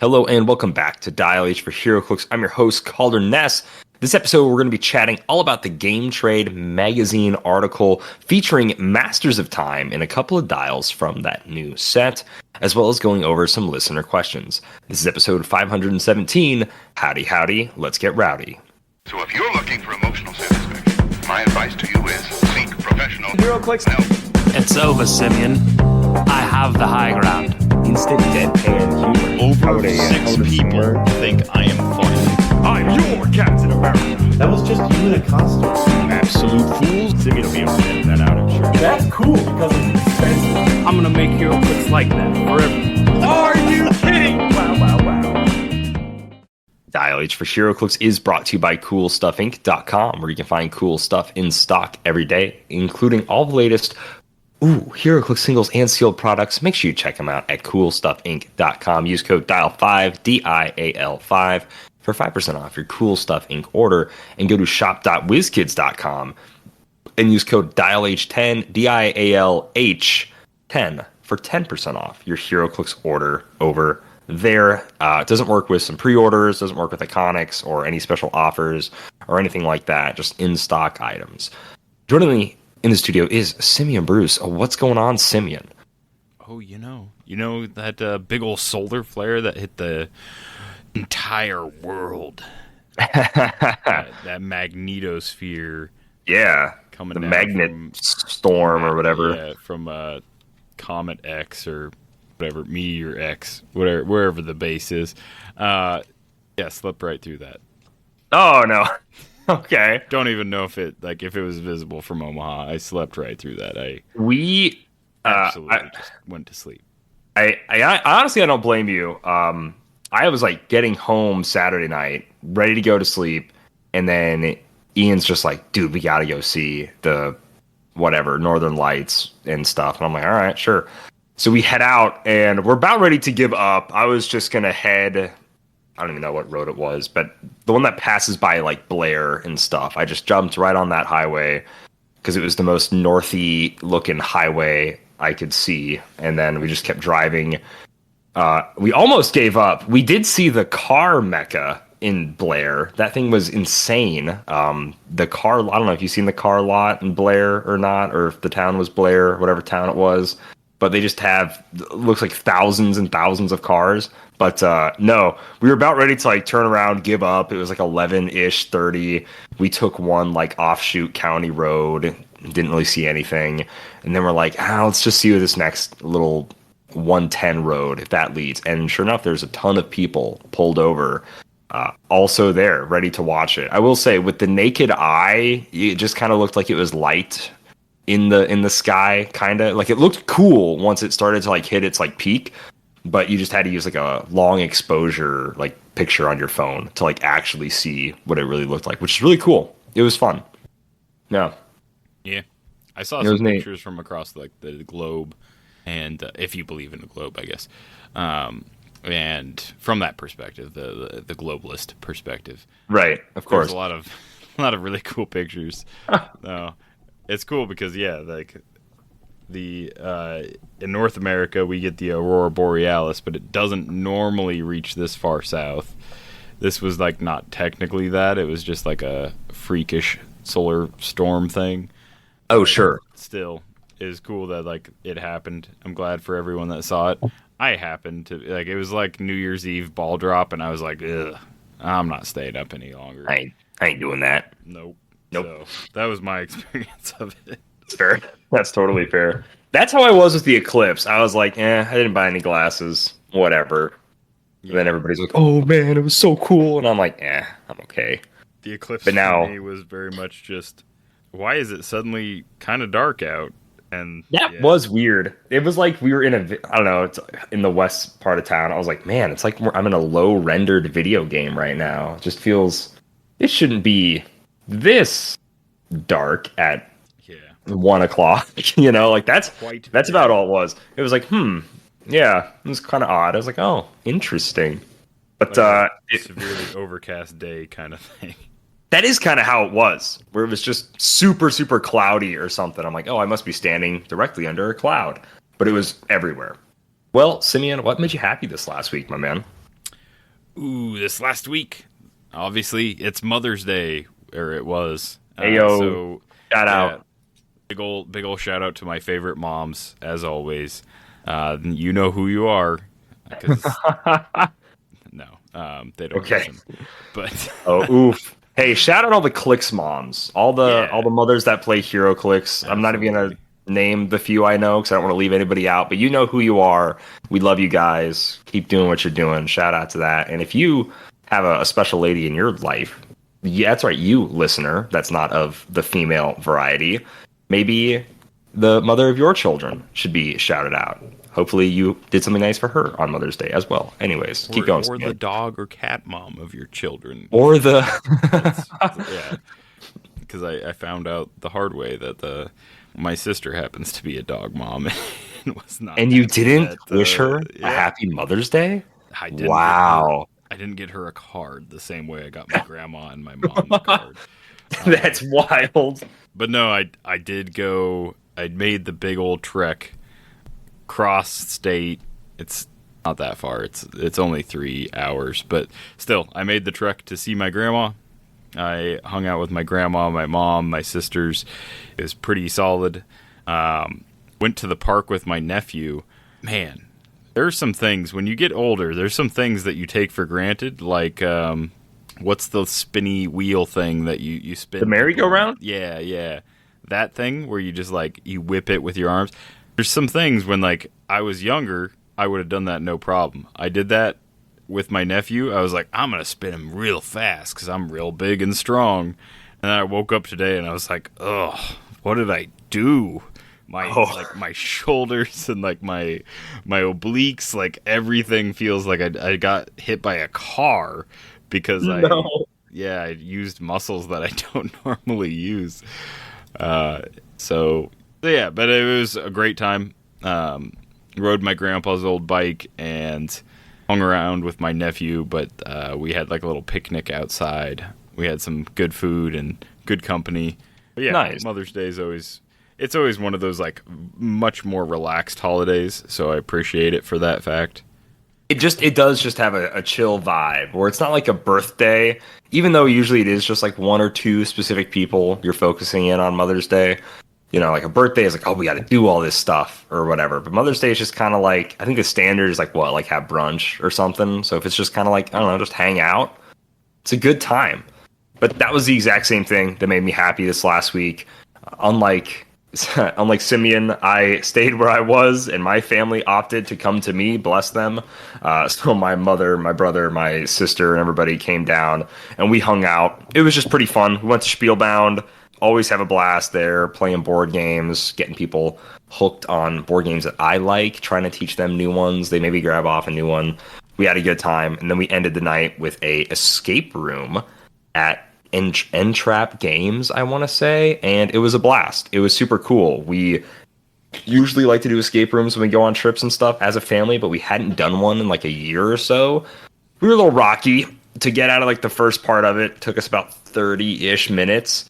Hello and welcome back to Dial H for Heroclix. I'm your host, Kalder and Simeon. This episode, we're going to be chatting all about the Game Trade magazine article featuring Masters of Time and a couple of dials from that new set, as well as going over some listener questions. This is episode 517. Howdy, howdy, let's get rowdy. So if you're looking for emotional satisfaction, my advice to you is seek professional Heroclix help. It's over, Simeon. I have the high ground. Instant deadpan humor. Over six people think I am funny. I'm your Captain America. That was just you in a costume. Absolute fools. Simeon will be able to edit that out, I'm sure. That's cool because it's expensive. I'm gonna make Heroclix like that forever. Are you kidding? Wow. Dial H for Heroclix is brought to you by CoolStuffInc.com, where you can find cool stuff in stock every day, including all the latest Heroclix singles and sealed products. Make sure you check them out at CoolStuffInc.com. Use code DIAL5, DIAL5, for 5% off your Cool Stuff Inc. order, and go to shop.whizkids.com and use code DIALH10, DIALH10, for 10% off your Heroclix order over there. It doesn't work with some pre-orders, doesn't work with Iconics or any special offers or anything like that, just in-stock items. Joining me in the studio is Simeon Bruce. What's going on, Simeon? Oh, you know that big old solar flare that hit the entire world. that magnetosphere. Yeah, coming the down magnet storm or whatever. Yeah, from Comet X or whatever, Meteor X, wherever the base is. Yeah, slept right through that. Oh no. Okay. Don't even know if it was visible from Omaha. I slept right through that. I just went to sleep. I honestly, I don't blame you. I was like getting home Saturday night, ready to go to sleep, and then Ian's just like, dude, we gotta go see the whatever Northern Lights and stuff. And I'm like, all right, sure. So we head out, and we're about ready to give up. I was just gonna head, I don't even know what road it was, but the one that passes by like Blair and stuff. I just jumped right on that highway because it was the most northy looking highway I could see. And then we just kept driving. We almost gave up. We did see the car mecca in Blair. That thing was insane. The car, I don't know if you've seen the car lot in Blair or not, or if the town was Blair, whatever town it was. But they just have, looks like thousands and thousands of cars. But no, we were about ready to like turn around, give up. It was like 11-ish, 30. We took one like offshoot county road, didn't really see anything. And then we're like, let's just see this next little 110 road, if that leads. And sure enough, there's a ton of people pulled over, also there, ready to watch it. I will say, with the naked eye, it just kind of looked like it was light in the sky, kind of. Like, it looked cool once it started to like hit its like peak. But you just had to use like a long exposure like picture on your phone to like actually see what it really looked like, which is really cool. It was fun. Yeah. Yeah. I saw some pictures from across like the globe, and if you believe in the globe, I guess. And from that perspective, the globalist perspective. Right, of course. There's a lot of really cool pictures. It's cool because like in North America we get the Aurora Borealis, but it doesn't normally reach this far south. This was like not technically that, it was just like a freakish solar storm thing. Oh, sure. Still, it was cool that like it happened. I'm glad for everyone that saw it. I happened to like, it was like New Year's Eve ball drop, and I was like, ugh, I'm not staying up any longer. I ain't doing that. Nope. So that was my experience of it. Fair. That's totally fair. That's how I was with the eclipse. I was like, I didn't buy any glasses, whatever. Yeah. And then everybody's like, oh man, it was so cool. And I'm like, I'm okay. The eclipse but now, for me was very much just, why is it suddenly kind of dark out? And that was weird. It was like we were in I don't know, it's in the west part of town. I was like, man, it's like I'm in a low rendered video game right now. It just feels, it shouldn't be this dark at 1 o'clock, like that's about all it was. It was like, yeah, it was kind of odd. I was like, oh, interesting. But like severely overcast day kind of thing. That is kind of how it was, where it was just super, super cloudy or something. I'm like, oh, I must be standing directly under a cloud. But it was everywhere. Well, Simeon, what made you happy this last week, my man? Ooh, this last week, obviously, it's Mother's Day, or it was. Heyo. So Shout out. big old shout out to my favorite moms, as always. You know who you are. 'Cause no, they don't Okay. listen. But Oh, oof. Hey, shout out all the Clicks moms, all the mothers that play Heroclix. I'm not even gonna name the few I know because I don't want to leave anybody out. But you know who you are. We love you guys. Keep doing what you're doing. Shout out to that. And if you have a special lady in your life, yeah, that's right, you listener, that's not of the female variety. Maybe the mother of your children should be shouted out. Hopefully you did something nice for her on Mother's Day as well. Anyways, keep going. Or the dog or cat mom of your children. Or the Yeah, because I found out the hard way that my sister happens to be a dog mom and was not. And you happy didn't that, wish her a yeah. happy Mother's Day? I didn't. Wow. I didn't get her a card the same way I got my grandma and my mom a card. That's wild. But no, I did go. I made the big old trek cross state. It's not that far. It's only 3 hours, but still, I made the trek to see my grandma. I hung out with my grandma, my mom, my sisters. It was pretty solid. Went to the park with my nephew. Man, there's some things when you get older. There's some things that you take for granted, like what's the spinny wheel thing that you spin? The merry-go-round? Yeah, that thing where you just like you whip it with your arms. There's some things when like I was younger, I would have done that no problem. I did that with my nephew. I was like, I'm gonna spin him real fast because I'm real big and strong. And then I woke up today and I was like, ugh, what did I do? Like my shoulders and like my obliques, like everything feels like I got hit by a car because I used muscles that I don't normally use. So yeah, but it was a great time. Rode my grandpa's old bike and hung around with my nephew, but we had like a little picnic outside. We had some good food and good company. But yeah, nice. Mother's Day is always one of those like much more relaxed holidays, so I appreciate it for that fact. It does just have a chill vibe where it's not like a birthday, even though usually it is just like one or two specific people you're focusing in on Mother's Day. You know, like a birthday is like, oh, we got to do all this stuff or whatever. But Mother's Day is just kind of like, I think the standard is like what, like have brunch or something. So if it's just kind of like, I don't know, just hang out, it's a good time. But that was the exact same thing that made me happy this last week. Unlike Simeon, I stayed where I was, and my family opted to come to me, bless them. So my mother, my brother, my sister, and everybody came down, and we hung out. It was just pretty fun. We went to Spielbound. Always have a blast there, playing board games, getting people hooked on board games that I like, trying to teach them new ones. They maybe grab off a new one. We had a good time, and then we ended the night with a escape room at Entrap Games, I want to say, and it was a blast. It was super cool. We usually like to do escape rooms when we go on trips and stuff as a family, but we hadn't done one in like a year or so. We were a little rocky to get out of like the first part of it. It took us about 30-ish minutes.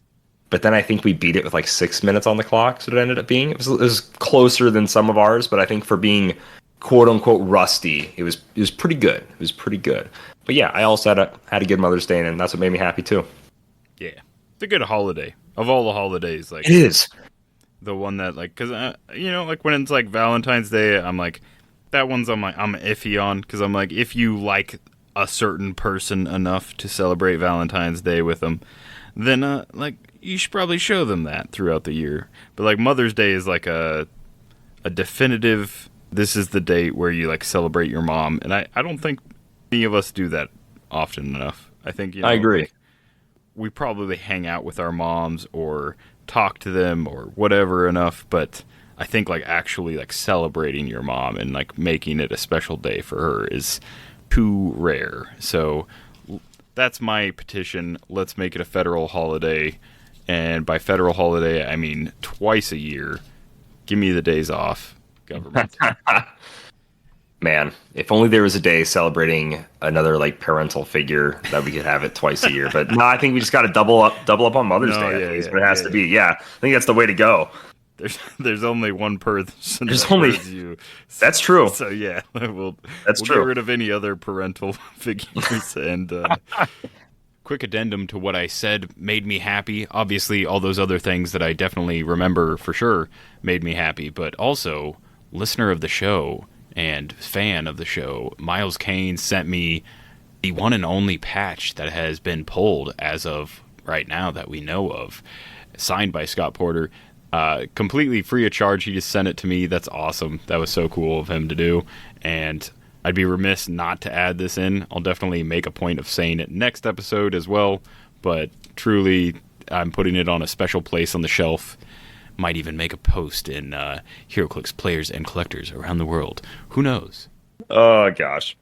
But then I think we beat it with like 6 minutes on the clock. So it ended up being, it was closer than some of ours, but I think for being quote unquote rusty, it was pretty good. It was pretty good. But yeah, I also had a good Mother's Day, and that's what made me happy too. Yeah, it's a good holiday. Of all the holidays, like it is the one that like, cause like when it's like Valentine's Day, I'm like, that one's I'm iffy on, cause I'm like, if you like a certain person enough to celebrate Valentine's Day with them, then like you should probably show them that throughout the year. But like Mother's Day is like a definitive, this is the date where you like celebrate your mom, and I don't think any of us do that often enough. I think I agree. Like, we probably hang out with our moms or talk to them or whatever enough, but I think like actually like celebrating your mom and like making it a special day for her is too rare. So that's my petition. Let's make it a federal holiday. And by federal holiday, I mean twice a year. Give me the days off, government. Man, if only there was a day celebrating another like parental figure that we could have it twice a year. But no, I think we just got to double up on Mother's Day. That's what it has to be. Yeah, I think that's the way to go. There's only one person. There's that only- knows you. That's true. So yeah, we'll That's get true. rid of any other parental figures. And quick addendum to what I said made me happy. Obviously, all those other things that I definitely remember for sure made me happy. But also, listener of the show and fan of the show, Miles Kane sent me the one and only patch that has been pulled as of right now that we know of, signed by Scott Porter. Completely free of charge. He just sent it to me. That's awesome. That was so cool of him to do. And I'd be remiss not to add this in. I'll definitely make a point of saying it next episode as well. But truly, I'm putting it on a special place on the shelf. Might even make a post in Heroclix players and collectors around the world. Who knows? Oh gosh.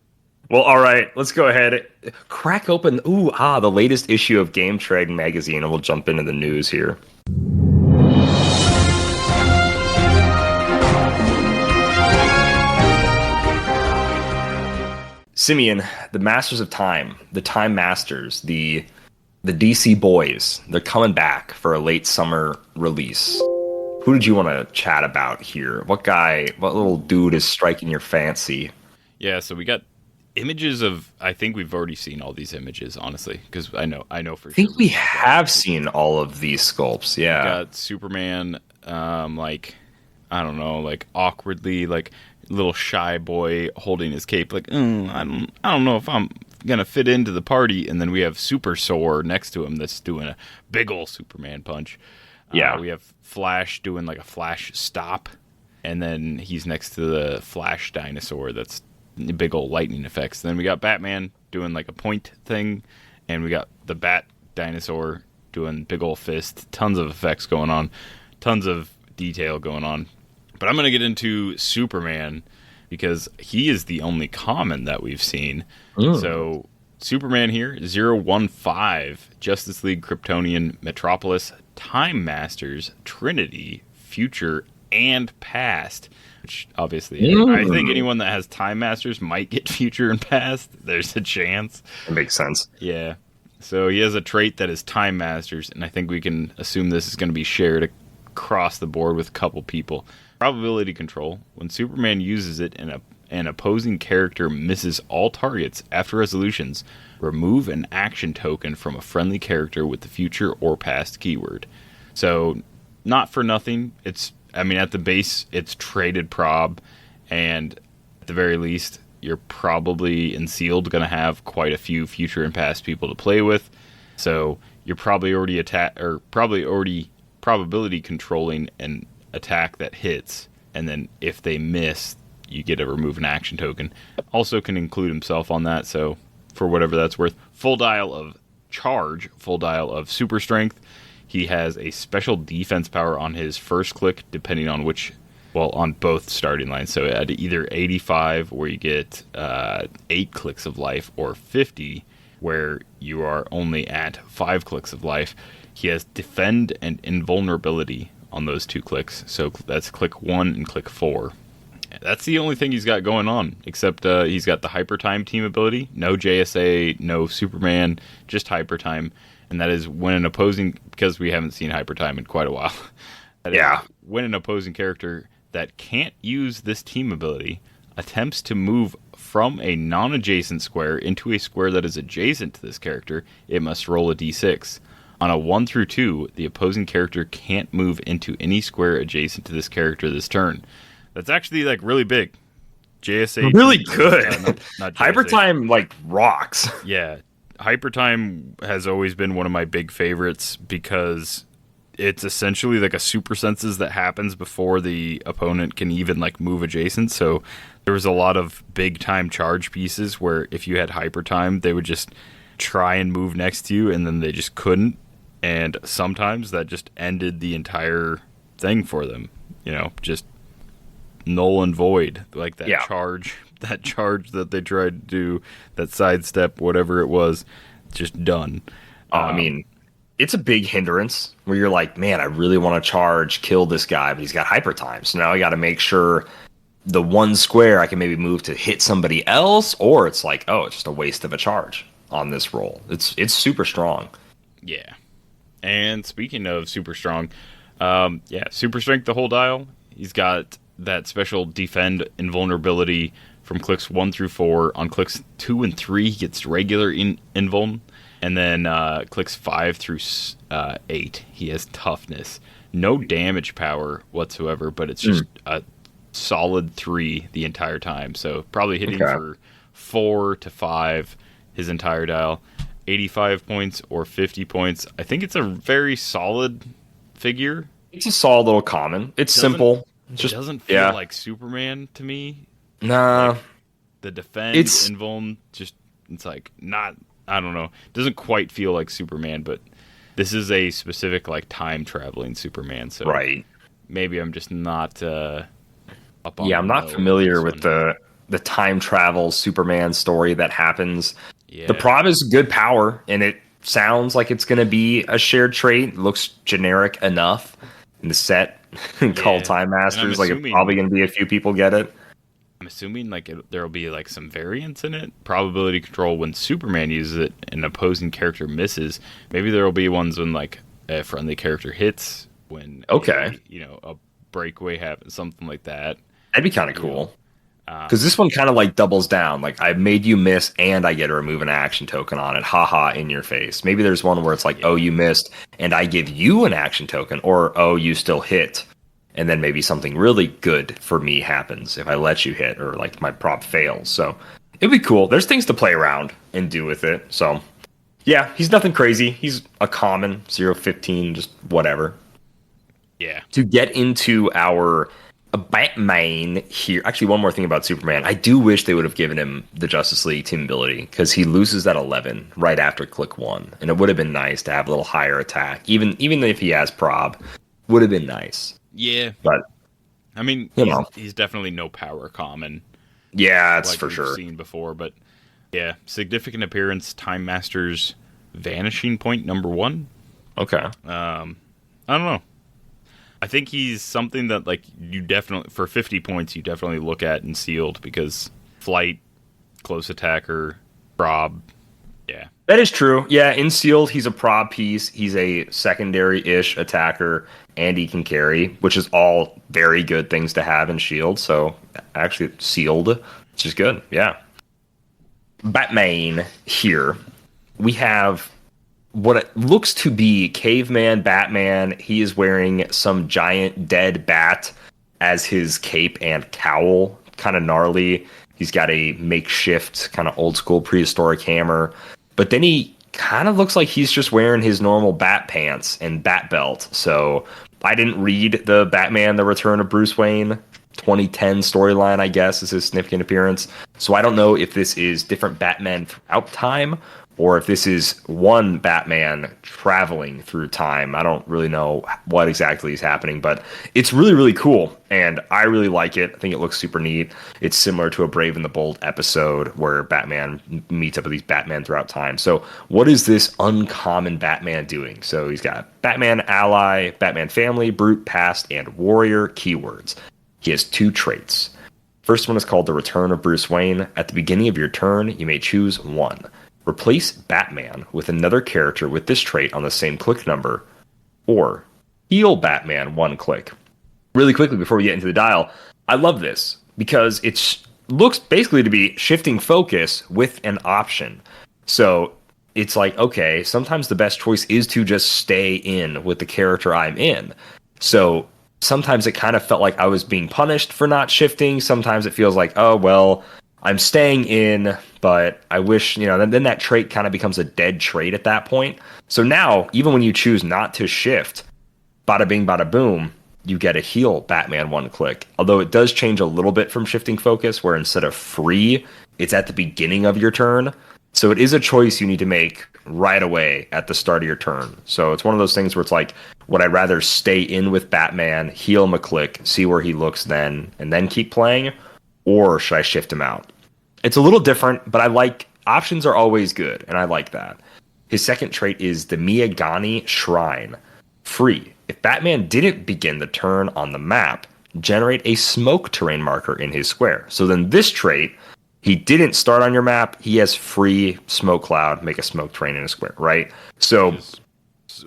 Well, all right. Let's go ahead. Crack open. The latest issue of Game Trade magazine, and we'll jump into the news here. Simeon, the Masters of Time, the Time Masters, the DC Boys, they're coming back for a late summer release. Who did you want to chat about here? What little dude is striking your fancy? Yeah, so we got images of. I think we've already seen all these images, honestly, because I know for sure. I think we have seen all of these sculpts. Yeah, We got Superman, like I don't know, like awkwardly, like little shy boy holding his cape, like I don't know if I'm gonna fit into the party. And then we have Super Sore next to him that's doing a big ol' Superman punch. Yeah. We have Flash doing like a Flash stop, and then he's next to the Flash dinosaur that's big old lightning effects. Then we got Batman doing like a point thing, and we got the Bat dinosaur doing big old fist. Tons of effects going on, tons of detail going on. But I'm going to get into Superman because he is the only common that we've seen. So Superman here, 015, Justice League, Kryptonian, Metropolis, Time Masters, Trinity, Future, and Past. Which obviously, I think anyone that has Time Masters might get Future and Past. There's a chance. That makes sense. Yeah. So he has a trait that is Time Masters, and I think we can assume this is going to be shared across the board with a couple people. Probability control. When Superman uses it and an opposing character misses all targets after resolutions, remove an action token from a friendly character with the Future or Past keyword. So, not for nothing. At the base, it's traded prob, and at the very least, you're probably in sealed going to have quite a few Future and Past people to play with. So, you're probably already probability controlling an attack that hits, and then if they miss, you get to remove an action token. Also can include himself on that, so for whatever that's worth. Full dial of charge, full dial of super strength. He has a special defense power on his first click, depending on on both starting lines. So at either 85, where you get 8 clicks of life, or 50, where you are only at 5 clicks of life. He has defend and invulnerability on those 2 clicks. So that's click 1 and click 4. That's the only thing he's got going on, except he's got the Hyper Time team ability. No JSA, no Superman, just Hyper Time. And that is when an opposing, because we haven't seen Hyper Time in quite a while. When an opposing character that can't use this team ability attempts to move from a non-adjacent square into a square that is adjacent to this character, it must roll a d6. On a 1 through 2, the opposing character can't move into any square adjacent to this character this turn. That's actually like really big. JSA Really good. Not JSA. Hyper Time rocks. Yeah. Hyper Time has always been one of my big favorites because it's essentially like a super senses that happens before the opponent can even move adjacent. So there was a lot of big time charge pieces where if you had Hyper Time, they would just try and move next to you and then they just couldn't. And sometimes that just ended the entire thing for them. Just null and void. Like that charge that they tried to do, that sidestep, whatever it was, just done. It's a big hindrance where you're like, man, I really want to charge, kill this guy, but he's got Hyper Time. So now I got to make sure the one square I can maybe move to hit somebody else, or it's like, oh, it's just a waste of a charge on this roll. It's super strong. Yeah. And speaking of super strong, Yeah, super strength the whole dial. He's got that special defend invulnerability from clicks 1 through 4. On clicks 2 and 3, he gets regular invuln. And then clicks 5 through 8, he has toughness. No damage power whatsoever, but it's just a solid 3 the entire time. So probably hitting for 4 to 5 his entire dial. 85 points or 50 points. I think it's a very solid figure. It's a solid little common. It's simple. It doesn't feel like Superman to me. Nah. Like, the defense and Vuln just, it's like not, I don't know. It doesn't quite feel like Superman, but this is a specific like time traveling Superman. So maybe I'm just not up on. Yeah, I'm not familiar with the time travel Superman story that happens. Yeah. The prop is good power, and it sounds like it's going to be a shared trait. It looks generic enough in the set called Time Masters. Like it's probably going to be a few people get it. I'm assuming like there'll be like some variance in it. Probability control when Superman uses it, an opposing character misses. Maybe there'll be ones when like a friendly character hits. When a breakaway happens, something like that. That'd be kind of cool. Because this one kind of like doubles down. Like I made you miss, and I get to remove an action token on it. Haha, in your face. Maybe there's one where it's like, oh, you missed, and I give you an action token, or oh, you still hit, and then maybe something really good for me happens if I let you hit, or like my prop fails. So it'd be cool. There's things to play around and do with it. So yeah, he's nothing crazy. He's a common 0-15, just whatever. Yeah. To get into our Batman here. Actually, one more thing about Superman. I do wish they would have given him the Justice League team ability, because he loses that 11 right after click 1. And it would have been nice to have a little higher attack. Even if he has prob, would have been nice. Yeah. But I mean, he's definitely no power common. Yeah, that's like for sure. Seen before, but yeah, significant appearance, Time Master's vanishing point number 1. Okay. I don't know. I think he's something that like you definitely for 50 points you definitely look at in sealed, because flight, close attacker, prob. Yeah. That is true. Yeah, in sealed he's a prob piece, he's a secondary-ish attacker, and he can carry, which is all very good things to have in shield. So actually sealed, which is good. Yeah. Batman here. We have what it looks to be caveman Batman. He is wearing some giant dead bat as his cape and cowl. Kind of gnarly. He's got a makeshift kind of old school prehistoric hammer. But then he kind of looks like he's just wearing his normal bat pants and bat belt. So I didn't read the Batman, The Return of Bruce Wayne 2010 storyline, I guess, is his significant appearance. So I don't know if this is different Batman throughout time, or if this is one Batman traveling through time. I don't really know what exactly is happening, but it's really, really cool, and I really like it. I think it looks super neat. It's similar to a Brave and the Bold episode where Batman meets up with these Batman throughout time. So what is this uncommon Batman doing? So he's got Batman Ally, Batman Family, Brute, Past, and Warrior keywords. He has 2 traits. First one is called The Return of Bruce Wayne. At the beginning of your turn, you may choose one. Replace Batman with another character with this trait on the same click number, or heal Batman 1 click. Really quickly before we get into the dial, I love this because it looks basically to be shifting focus with an option. So it's like, okay, sometimes the best choice is to just stay in with the character I'm in. So sometimes it kind of felt like I was being punished for not shifting. Sometimes it feels like, oh, well, I'm staying in, but I wish, then that trait kind of becomes a dead trait at that point. So now, even when you choose not to shift, bada bing, bada boom, you get a heal Batman 1 click. Although it does change a little bit from shifting focus, where instead of free, it's at the beginning of your turn. So it is a choice you need to make right away at the start of your turn. So it's one of those things where it's like, would I rather stay in with Batman, heal him a click, see where he looks then, and then keep playing? Or should I shift him out? It's a little different, but I like options are always good, and I like that. His second trait is the Miyagani Shrine. Free. If Batman didn't begin the turn on the map, generate a smoke terrain marker in his square. So then this trait, he didn't start on your map, he has free smoke cloud, make a smoke terrain in a square, right? So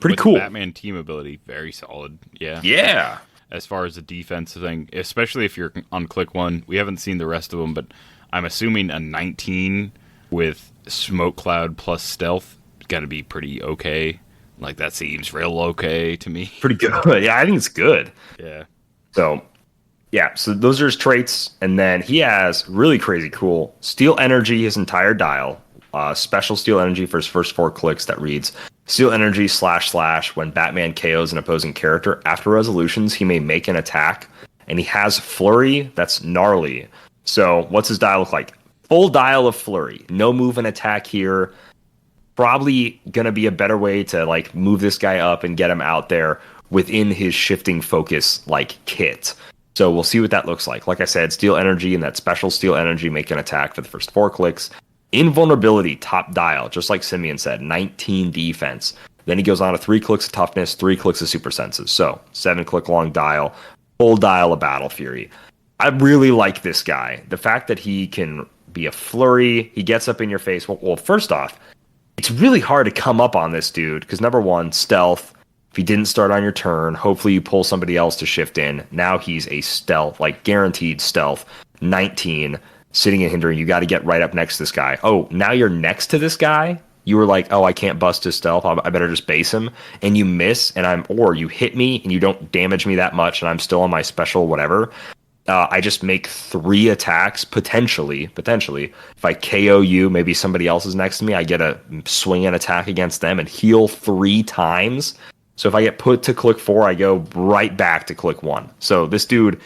Pretty with cool. Batman team ability, very solid. Yeah. Yeah. As far as the defense thing, especially if you're on click 1, we haven't seen the rest of them, but I'm assuming a 19 with smoke cloud plus stealth is got to be pretty okay. Like, that seems real okay to me. Pretty good. Yeah, I think it's good. Yeah. So, yeah, so those are his traits. And then he has really crazy cool Steel Energy, his entire dial. Special Steel Energy for his first 4 clicks that reads, Steel Energy / when Batman KOs an opposing character. After resolutions, he may make an attack. And he has Flurry, that's gnarly. So what's his dial look like? Full dial of Flurry. No move and attack here. Probably going to be a better way to like move this guy up and get him out there within his shifting focus like kit. So we'll see what that looks like. Like I said, Steel Energy and that special Steel Energy make an attack for the first 4 clicks. Invulnerability, top dial, just like Simeon said, 19 defense. Then he goes on to 3 clicks of toughness, 3 clicks of super senses. So 7 click long dial, full dial of Battle Fury. I really like this guy. The fact that he can be a flurry, he gets up in your face. Well, first off, it's really hard to come up on this dude because number 1, stealth. If he didn't start on your turn, hopefully you pull somebody else to shift in. Now he's a stealth, like guaranteed stealth, 19. Sitting and hindering, you got to get right up next to this guy. Oh, now you're next to this guy. You were like, oh, I can't bust his stealth. I better just base him. And you miss, or you hit me and you don't damage me that much, and I'm still on my special whatever. I just make 3 attacks potentially. If I KO you, maybe somebody else is next to me. I get a swing and attack against them and heal 3 times. So if I get put to click 4, I go right back to click 1. So this dude,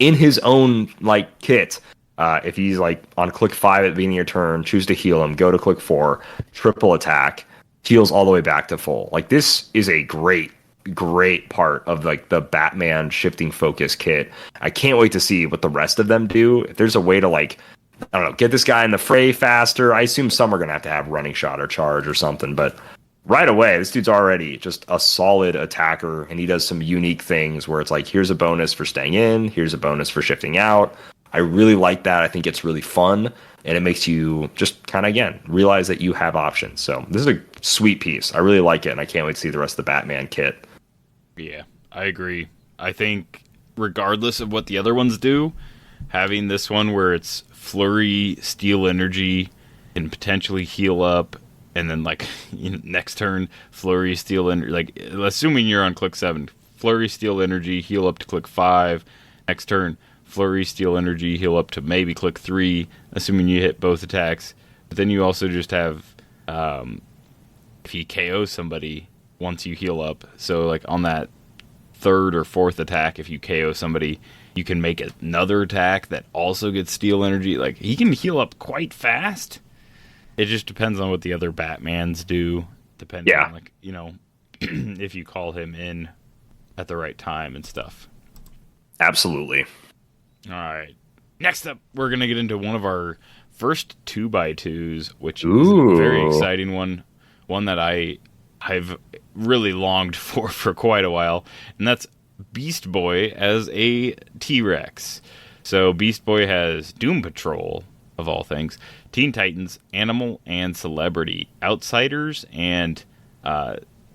in his own like kit. If he's like on click 5 at the beginning of your turn, choose to heal him, go to click 4, triple attack, heals all the way back to full. Like, this is a great part of like the Batman shifting focus kit. I can't wait to see what the rest of them do. If there's a way to like, I don't know, get this guy in the fray faster. I assume some are going to have running shot or charge or something, but right away, this dude's already just a solid attacker, and he does some unique things where it's like, here's a bonus for staying in, here's a bonus for shifting out. I really like that. I think it's really fun, and it makes you just kind of, again, realize that you have options. So this is a sweet piece. I really like it, and I can't wait to see the rest of the Batman kit. Yeah, I agree. I think regardless of what the other ones do, having this one where it's Flurry, Steel Energy, and potentially heal up, and then like next turn, Flurry, Steel Energy, like assuming you're on click 7, Flurry, Steel Energy, heal up to click 5, next turn, Flurry, Steel Energy, heal up to maybe click 3, assuming you hit both attacks. But then you also just have, if he KOs somebody once you heal up, so like on that 3rd or 4th attack, if you KO somebody, you can make another attack that also gets Steel Energy. Like, he can heal up quite fast. It just depends on what the other Batmans do, depending on, like, if you call him in at the right time and stuff. Absolutely. All right. Next up, we're going to get into one of our first 2x2s, which is a very exciting one that I've really longed for quite a while, and that's Beast Boy as a T-Rex. So Beast Boy has Doom Patrol, of all things, Teen Titans, Animal, and Celebrity, Outsiders, and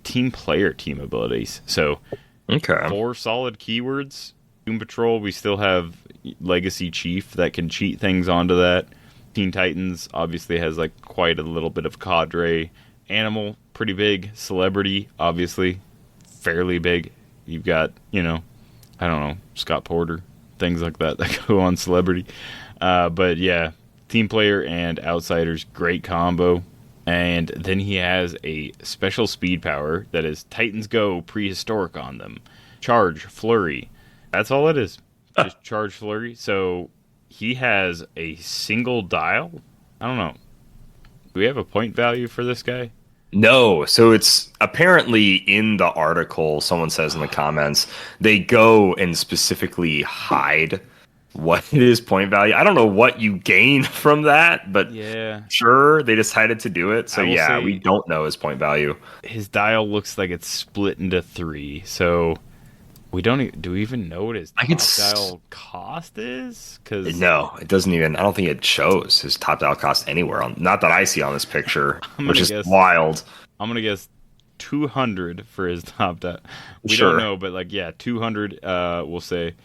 Team Player team abilities. So 4 solid keywords. Doom Patrol, we still have Legacy Chief that can cheat things onto that. Teen Titans obviously has like quite a little bit of cadre. Animal, pretty big. Celebrity, obviously, fairly big. You've got, I don't know, Scott Porter, things like that go on Celebrity. But yeah, Team Player and Outsiders, great combo. And then he has a special speed power that is Titans Go Prehistoric on them. Charge, Flurry. That's all it is. Just charge, Flurry. So he has a single dial. I don't know. Do we have a point value for this guy? No. So it's apparently in the article, someone says in the comments, they go and specifically hide what it is point value. I don't know what you gain from that, but yeah, sure, they decided to do it. So yeah, we don't know his point value. His dial looks like it's split into 3. So do we even know what his top dial cost is? No, it doesn't even. I don't think it shows his top dial cost anywhere. Not that I see on this picture, which is wild. I'm gonna guess 200 for his top dial. We Sure. don't know, but like, yeah, 200, we'll say.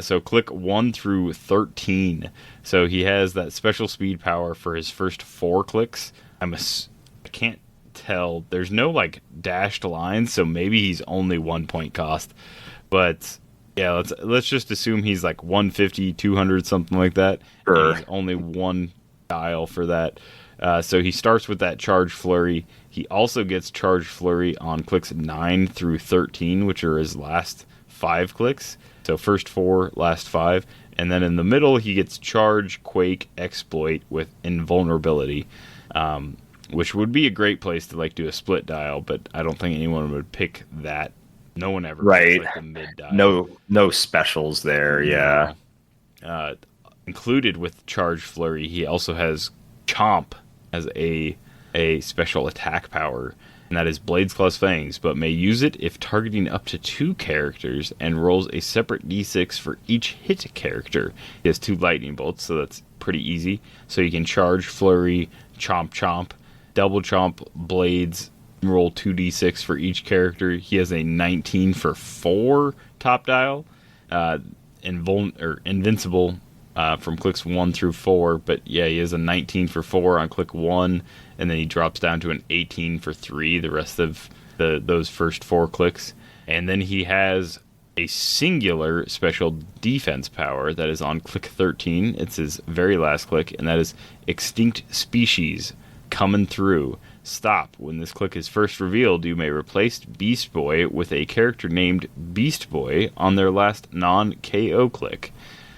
So click 1 through 13. So he has that special speed power for his first 4 clicks. I can't tell. There's no like dashed lines, so maybe he's only 1 point cost. But yeah, let's just assume he's like 150, 200, something like that. Sure. He's only 1 dial for that. So he starts with that Charge Flurry. He also gets Charge Flurry on clicks 9 through 13, which are his last 5 clicks. So first 4, last 5. And then in the middle, he gets Charge, Quake, Exploit with Invulnerability, which would be a great place to like do a split dial, but I don't think anyone would pick that. No one ever Right. picks, like, the mid dial. No specials there. Yeah. Included with Charge Flurry, he also has Chomp as a special attack power, and that is Blades Claw's Fangs, but may use it if targeting up to 2 characters and rolls a separate d6 for each hit character. He has 2 lightning bolts, so that's pretty easy. So you can Charge Flurry, Chomp Chomp, Double Chomp, Blades, roll 2d6 for each character. He has a 19 for 4 top dial, Invincible from clicks 1 through 4, but yeah, he has a 19 for 4 on click 1, and then he drops down to an 18 for 3 the rest of those first 4 clicks. And then he has a singular special defense power that is on click 13. It's his very last click, and that is Extinct Species coming through. Stop. When this click is first revealed, you may replace Beast Boy with a character named Beast Boy on their last non-KO click.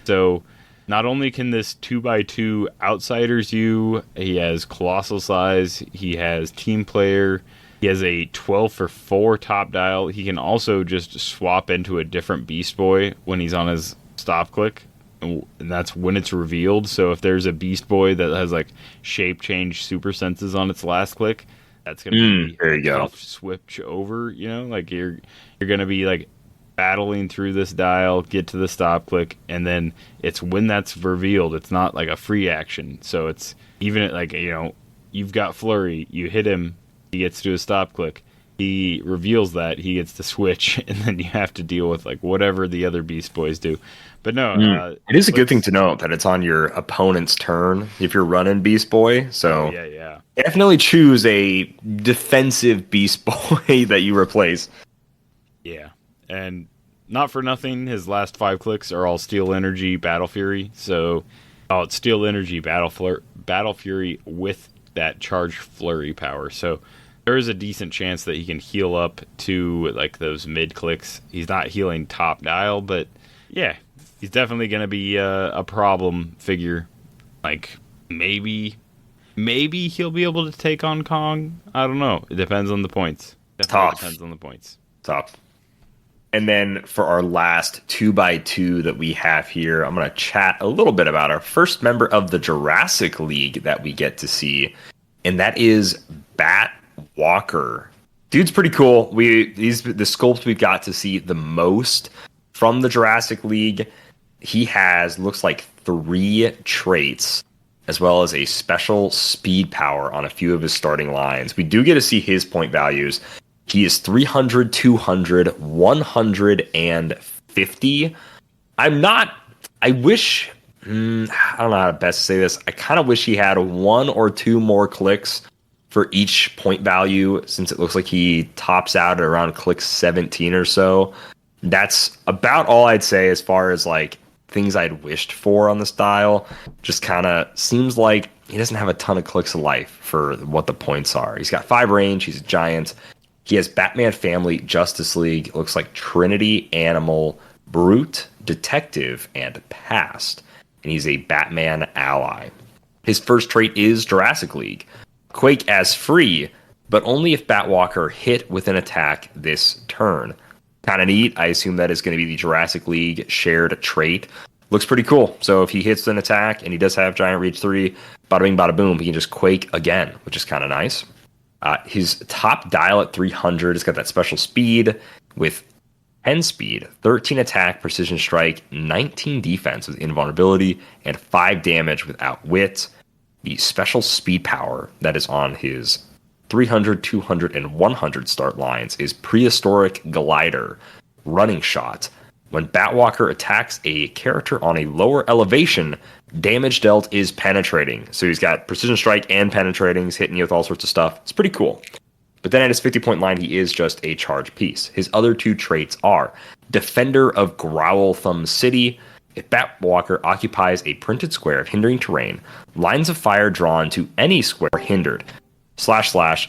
So not only can this 2x2 outsiders you, he has Colossal Size, he has Team Player, he has a 12 for 4 top dial. He can also just swap into a different Beast Boy when he's on his stop click, and that's when it's revealed. So if there's a Beast Boy that has like shape change super senses on its last click, that's gonna be there you go. tough switch over. You know, like you're gonna be like battling through this dial, get to the stop click, and then it's when that's revealed. It's not like a free action, so it's even at like, you know, you've got Flurry, you hit him, he gets to a stop click, he reveals that, he gets to switch, and then you have to deal with like whatever the other Beast Boys do. But no, it is a good thing to note that it's on your opponent's turn if you're running Beast Boy. So yeah. definitely choose a defensive Beast Boy that you replace. Yeah, and not for nothing, his last 5 clicks are all Steel Energy, Battle Fury. So, it's Steel Energy, Battle Fury with that Charge Flurry power. So there is a decent chance that he can heal up to like those mid clicks. He's not healing top dial, but yeah, he's definitely going to be a problem figure. Like maybe he'll be able to take on Kong. I don't know. It depends on the points. Definitely depends on the points. Tough. And then for our last 2x2 that we have here, I'm going to chat a little bit about our first member of the Jurassic League that we get to see, and that is Bat Walker. Dude's pretty cool. He's the sculpt we've got to see the most from the Jurassic League. He has, looks like 3 traits, as well as a special speed power on a few of his starting lines. We do get to see his point values. He is 300, 200, 150. I don't know how to best say this. I kind of wish he had 1 or 2 more clicks for each point value, since it looks like he tops out at around click 17 or so. That's about all I'd say as far as like things I'd wished for on this dial. Just kind of seems like he doesn't have a ton of clicks of life for what the points are. He's got 5 range. He's a giant. He has Batman Family, Justice League, looks like Trinity, Animal, Brute, Detective, and Past. And he's a Batman ally. His first trait is Jurassic League. Quake as free, but only if Batwalker hit with an attack this turn. Kind of neat. I assume that is going to be the Jurassic League shared trait. Looks pretty cool. So if he hits an attack and he does have Giant Reach 3, bada bing, bada boom, he can just Quake again, which is kind of nice. His top dial at 300 has got that special speed with 10 speed, 13 attack, precision strike, 19 defense with invulnerability, and 5 damage with outwit. The special speed power that is on his 300, 200, and 100 start lines is Prehistoric Glider, Running Shot. When Batwalker attacks a character on a lower elevation, damage dealt is penetrating. So he's got Precision Strike and penetrating. He's hitting you with all sorts of stuff. It's pretty cool. But then at his 50-point line, he is just a charge piece. His other two traits are Defender of Growl Thumb City. If Batwalker occupies a printed square of hindering terrain, lines of fire drawn to any square hindered. /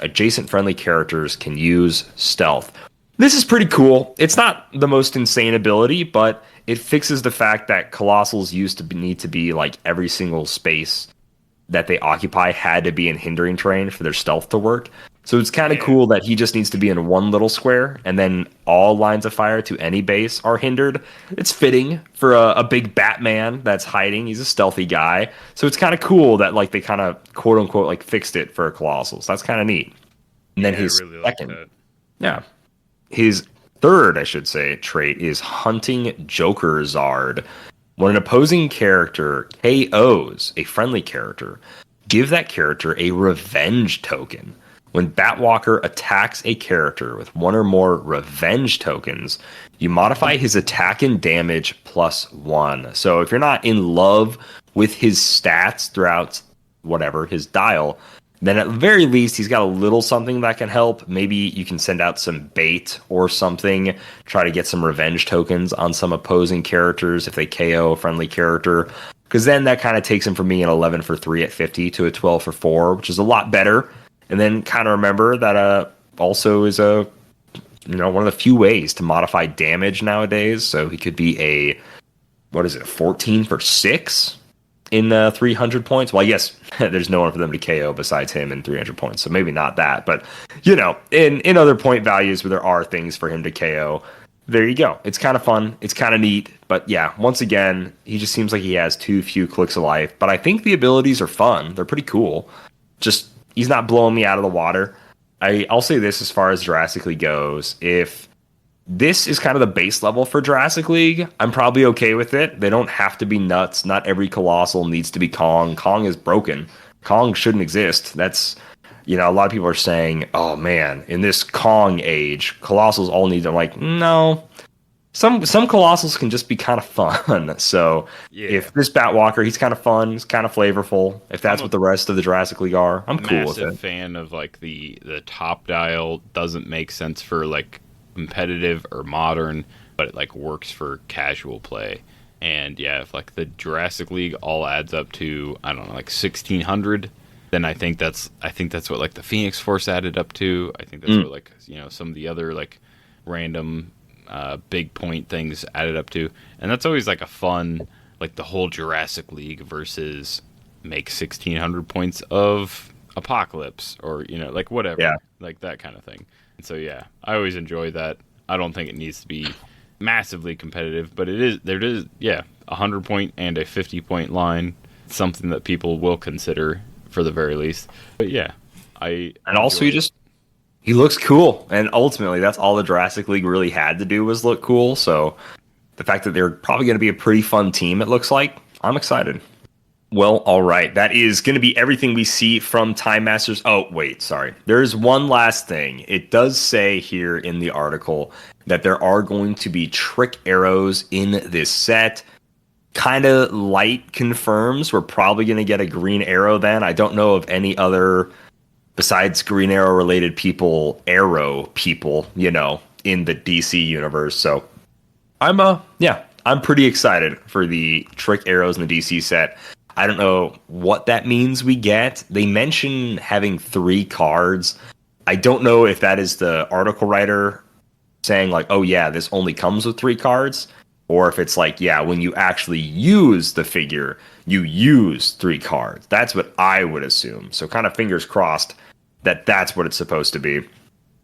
adjacent friendly characters can use stealth. This is pretty cool. It's not the most insane ability, but it fixes the fact that Colossals used to need to be like every single space that they occupy had to be in hindering terrain for their stealth to work. So it's kind of cool that he just needs to be in one little square, and then all lines of fire to any base are hindered. It's fitting for a big Batman that's hiding. He's a stealthy guy. So it's kind of cool that like they kind of quote unquote like fixed it for Colossals. That's kind of neat. And then his really like second, that. yeah. His third, I should say, trait is Hunting Joker Zard. When an opposing character KOs a friendly character, give that character a revenge token. When Batwalker attacks a character with one or more revenge tokens, you modify his attack and damage +1. So if you're not in love with his stats throughout whatever, his dial, then at the very least, he's got a little something that can help. Maybe you can send out some bait or something, try to get some revenge tokens on some opposing characters if they KO a friendly character. Because then that kind of takes him from being an 11 for 3 at 50 to a 12 for 4, which is a lot better. And then kind of remember that also is one of the few ways to modify damage nowadays. So he could be a 14 for 6 in 300 points. Well, yes, there's no one for them to KO besides him in 300 points. So maybe not that. But, in other point values where there are things for him to KO, there you go. It's kind of fun. It's kind of neat. But yeah, once again, he just seems like he has too few clicks of life. But I think the abilities are fun. They're pretty cool. Just, he's not blowing me out of the water. I'll say this as far as Jurassic League goes. If this is kind of the base level for Jurassic League, I'm probably okay with it. They don't have to be nuts. Not every Colossal needs to be Kong. Kong is broken. Kong shouldn't exist. That's, a lot of people are saying, oh man, in this Kong age, Colossals all need to, I'm like, no. Some Colossals can just be kind of fun. So if this Batwalker, he's kind of fun, he's kind of flavorful. If that's what the rest of the Jurassic League are, I'm cool with it. Massive fan of like the top dial doesn't make sense for like competitive or modern, but it like works for casual play. And yeah, if like the Jurassic League all adds up to, I don't know, like 1600, then I think that's what like the Phoenix Force added up to. I think that's what like some of the other like random big point things added up to. And that's always like a fun, like the whole Jurassic League versus make 1600 points of Apocalypse or like whatever, like that kind of thing. And so yeah, I always enjoy that. I don't think it needs to be massively competitive, but there is 100 point and a 50 point line, something that people will consider for the very least. But yeah, he looks cool, and ultimately that's all the Jurassic League really had to do was look cool. So the fact that they're probably going to be a pretty fun team, it looks like, I'm excited. Well, all right, that is going to be everything we see from Time Masters. Oh, wait, sorry. There is one last thing. It does say here in the article that there are going to be trick arrows in this set. Kind of light confirms we're probably going to get a Green Arrow then. I don't know of any other, besides Green Arrow related arrow people, in the DC universe. So I'm pretty excited for the trick arrows in the DC set. I don't know what that means we get. They mention having 3 cards. I don't know if that is the article writer saying like, oh yeah, this only comes with 3 cards. Or if it's like, yeah, when you actually use the figure, you use 3 cards. That's what I would assume. So kind of fingers crossed that that's what it's supposed to be.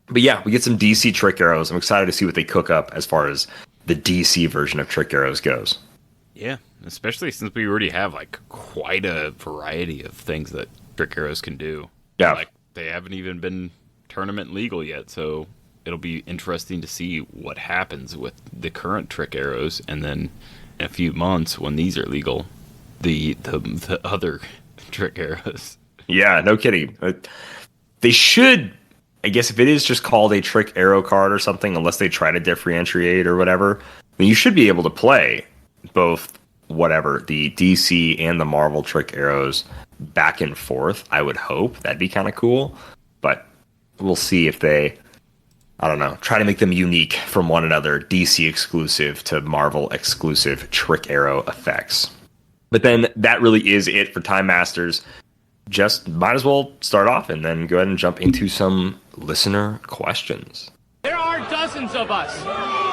But yeah, we get some DC trick arrows. I'm excited to see what they cook up as far as the DC version of trick arrows goes. Yeah, especially since we already have like quite a variety of things that trick arrows can do. Yeah. Like they haven't even been tournament legal yet, so it'll be interesting to see what happens with the current trick arrows, and then in a few months when these are legal, the other trick arrows. Yeah, no kidding. they should, I guess if it is just called a trick arrow card or something, unless they try to differentiate or whatever, then you should be able to play both whatever, the DC and the Marvel trick arrows back and forth. I would hope that'd be kind of cool, but we'll see if they, I don't know, try to make them unique from one another, DC exclusive to Marvel exclusive trick arrow effects. But then that really is it for Time Masters. Just might as well start off and then go ahead and jump into some listener questions. There are dozens of us.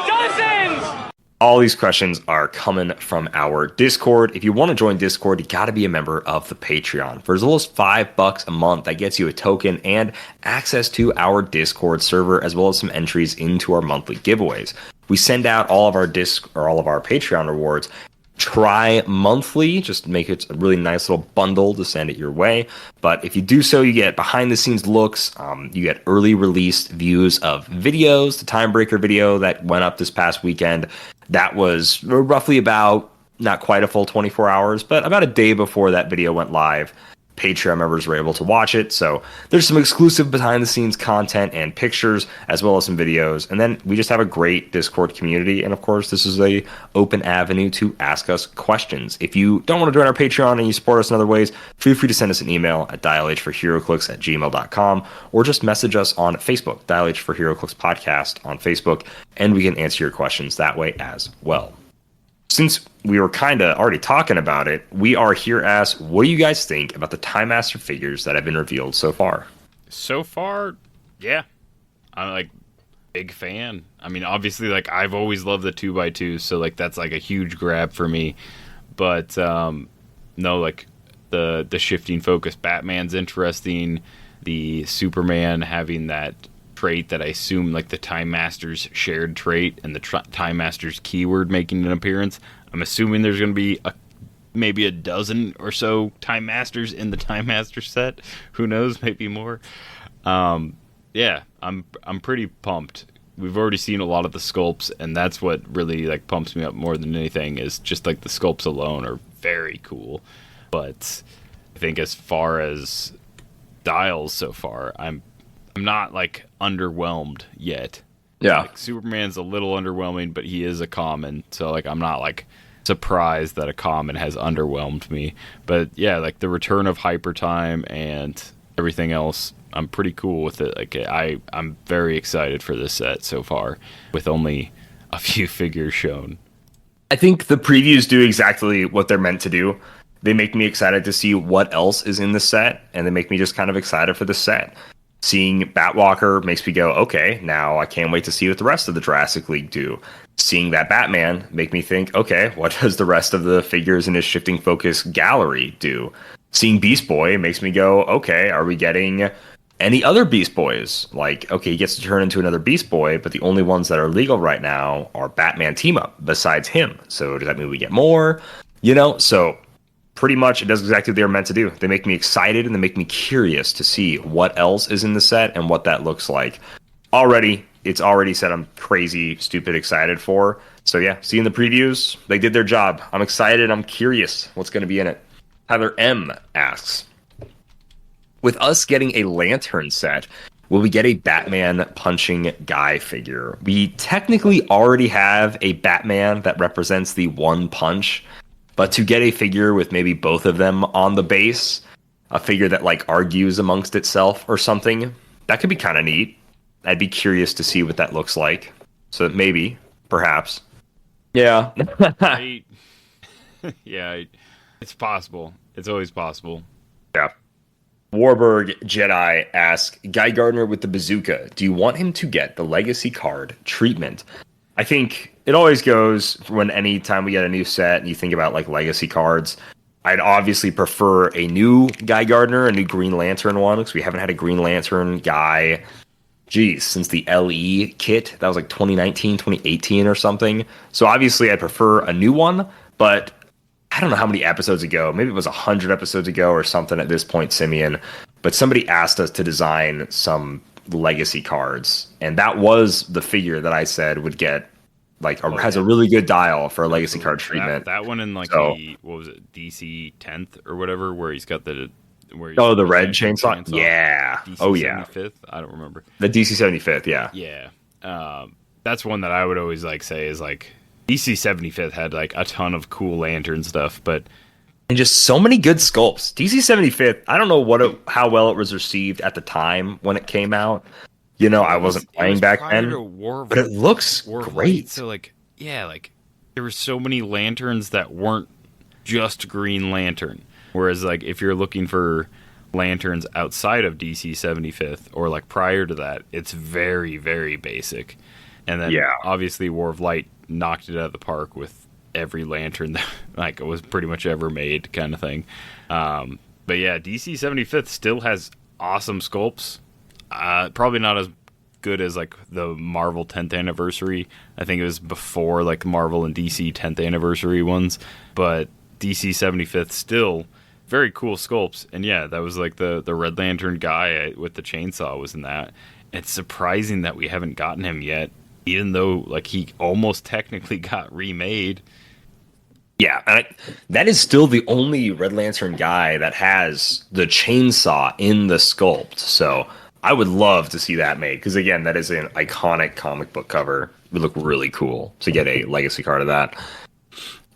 Dozens! All these questions are coming from our Discord. If you want to join Discord, you got to be a member of the Patreon. For as little as $5 a month, that gets you a token and access to our Discord server, as well as some entries into our monthly giveaways. We send out all of our Patreon rewards tri-monthly, just make it a really nice little bundle to send it your way. But if you do so, you get behind the scenes looks, you get early released views of videos. The Timebreaker video that went up this past weekend, that was roughly about, not quite a full 24 hours, but about a day before that video went live. Patreon members were able to watch it. So there's some exclusive behind the scenes content and pictures, as well as some videos. And then we just have a great Discord community. And of course, this is a open avenue to ask us questions. If you don't want to join our Patreon and you support us in other ways, feel free to send us an email at dialhforheroclix@gmail.com, or just message us on Facebook, Dial H for Heroclix Podcast on Facebook, and we can answer your questions that way as well. Since we were kind of already talking about it, we are here as, what do you guys think about the Time Master figures that have been revealed so far? So far, yeah. I'm like big fan. I mean, obviously, like I've always loved the 2x2, so like that's like a huge grab for me. But no, like the shifting focus Batman's interesting. The Superman having that trait that I assume like the Time Master's shared trait and the Time Master's keyword making an appearance. I'm assuming there's going to be maybe a dozen or so Time Masters in the Time Master set. Who knows? Maybe more. Yeah, I'm pretty pumped. We've already seen a lot of the sculpts, and that's what really like pumps me up more than anything, is just like the sculpts alone are very cool. But I think as far as styles so far, I'm not like underwhelmed yet. Yeah. Like, Superman's a little underwhelming, but he is a common, so like I'm not like surprised that a common has underwhelmed me. But yeah, like the return of Hyper Time and everything else, I'm pretty cool with it. Like I'm very excited for this set so far, with only a few figures shown. I think the previews do exactly what they're meant to do. They make me excited to see what else is in the set, and they make me just kind of excited for the set. Seeing Batwalker makes me go, okay, now I can't wait to see what the rest of the Jurassic League do. Seeing that Batman make me think, okay, what does the rest of the figures in his shifting focus gallery do? Seeing Beast Boy makes me go, okay, are we getting any other Beast Boys? Like, okay, he gets to turn into another Beast Boy, but the only ones that are legal right now are Batman team-up besides him. So does that mean we get more? You know, so pretty much it does exactly what they're meant to do. They make me excited and they make me curious to see what else is in the set and what that looks like. It's already said I'm crazy, stupid, excited for. So yeah, seeing the previews, they did their job. I'm excited. I'm curious what's going to be in it. Heather M asks, with us getting a Lantern set, will we get a Batman punching guy figure? We technically already have a Batman that represents the one punch. But to get a figure with maybe both of them on the base, a figure that like argues amongst itself or something, that could be kind of neat. I'd be curious to see what that looks like. So maybe, perhaps. Yeah. Yeah, it's possible. It's always possible. Yeah. Warburg Jedi asks, Guy Gardner with the bazooka, do you want him to get the legacy card treatment? I think it always goes when any time we get a new set and you think about like legacy cards, I'd obviously prefer a new Guy Gardner, a new Green Lantern one, because we haven't had a Green Lantern guy, since the LE kit. That was like 2019, 2018 or something. So obviously I'd prefer a new one, but I don't know how many episodes ago, maybe it was 100 episodes ago or something at this point, Simeon, but somebody asked us to design some legacy cards, and that was the figure that I said would get has a really good dial for a legacy card treatment. That one in like the, what was it, DC 10th or whatever, where he's got the Where you Oh, the put red that chainsaw? Yeah. DC Oh, yeah. 75th? I don't remember. The DC 75th, yeah. Yeah. That's one that I would always like say is like DC 75th had like a ton of cool lantern stuff, but And just so many good sculpts. DC 75th, I don't know how well it was received at the time when it came out. You know, I wasn't playing back then, but it looks great. So like, yeah, like there were so many lanterns that weren't just Green Lantern. Whereas like if you're looking for lanterns outside of DC 75th or like prior to that, it's very, very basic. And then obviously War of Light knocked it out of the park with every lantern that like was pretty much ever made kind of thing. But yeah, DC 75th still has awesome sculpts. Probably not as good as like the Marvel 10th anniversary. I think it was before like Marvel and DC 10th anniversary ones, but DC 75th still very cool sculpts. And yeah, that was like the Red Lantern guy with the chainsaw was in that. It's surprising that we haven't gotten him yet, even though like he almost technically got remade. Yeah, and that is still the only Red Lantern guy that has the chainsaw in the sculpt. So I would love to see that made, because again, that is an iconic comic book cover. It would look really cool to get a legacy card of that.